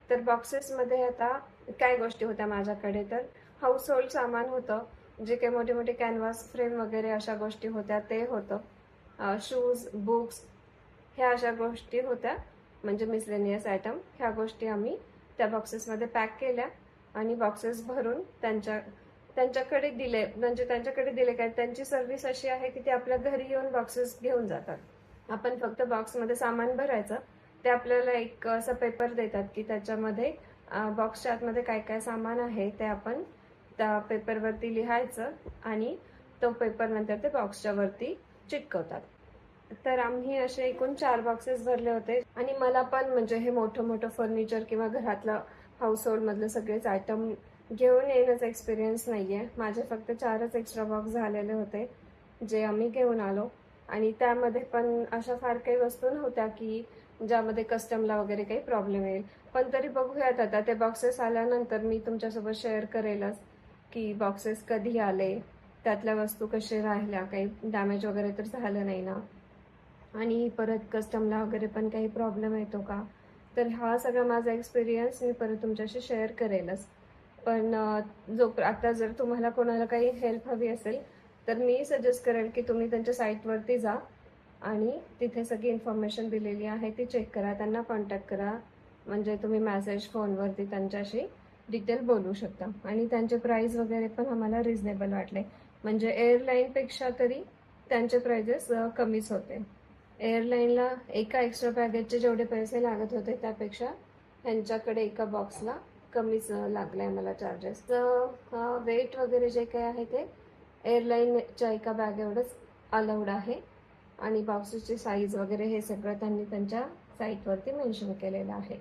तर बॉक्सेसमध्ये आता काय गोष्टी होत्या माझ्याकडे, तर हाऊस होल्ड सामान होतं, जे काही मोठे मोठे कॅनव्हास फ्रेम वगैरे अशा गोष्टी होत्या ते होतं. शूज, बुक्स ह्या अशा गोष्टी होत्या, म्हणजे मिसलेनियस आयटम. ह्या गोष्टी आम्ही त्या बॉक्सेसमध्ये पॅक केल्या आणि बॉक्सेस भरून त्यांच्याकडे दिले. म्हणजे त्यांच्याकडे दिले काय, त्यांची सर्व्हिस अशी आहे की ते आपल्या घरी येऊन बॉक्सेस घेऊन जातात. आपण फक्त बॉक्समध्ये सामान भरायचं. ते आपल्याला एक असं पेपर देतात की त्याच्यामध्ये बॉक्सच्या आतमध्ये काय काय सामान आहे ते आपण त्या पेपरवरती लिहायचं आणि तो पेपर नंतर ते बॉक्सच्या वरती चिटकवतात. तर आम्ही असे एकूण 4 बॉक्सेस भरले होते आणि मला पण म्हणजे हे मोठं मोठं फर्निचर किंवा घरातलं हाऊस होल्ड मधले सगळेच आयटम घेऊन येण्याचा एक्सपिरियन्स नाहीये. माझे फक्त 4च एक्स्ट्रा बॉक्स झालेले होते जे आम्ही घेऊन आलो. आणि त्यामध्ये पण अशा फार काही वस्तू नव्हत्या की ज्यामध्ये कस्टमला वगैरे काही प्रॉब्लेम येईल. पण तरी बघूयात, आता ते बॉक्सेस आल्यानंतर मी तुमच्यासोबत शेअर करेलच की बॉक्सेस कधी आले, त्यातल्या वस्तू कशा राहिल्या, काही डॅमेज वगैरे तर झालं नाही ना, आणि परत कस्टमला वगैरे पण काही प्रॉब्लेम येतो का. तर हा सगळा माझा एक्सपिरियन्स मी परत तुमच्याशी शेअर करेलच. पण आता जर तुम्हाला कोणाला काही हेल्प हवी असेल तर मी सजेस्ट करेल की तुम्ही त्यांच्या साईटवरती जा आणि तिथे सगळी इन्फॉर्मेशन दिलेली आहे ती चेक करा, त्यांना कॉन्टॅक्ट करा. म्हणजे तुम्ही मेसेज फोनवरती त्यांच्याशी डिटेल बोलू शकता. आणि त्यांचे प्राइस वगैरे पण आम्हाला रिझनेबल वाटले. म्हणजे एअरलाईनपेक्षा तरी त्यांचे प्राइजेस कमीच होते. एअरलाईनला एका एक्स्ट्रा बॅगेजचे जेवढे पैसे लागत होते त्यापेक्षा ह्यांच्याकडे एका बॉक्सला कमीच लागले मला चार्जेस. वेट वगैरे जे काही आहे ते एअरलाईनच्या एका बॅग एवढंच अलाउड आहे. आणि बॉक्सेसची साईज वगैरे हे सगळं त्यांनी त्यांच्या साईटवरती मेन्शन केलेलं आहे.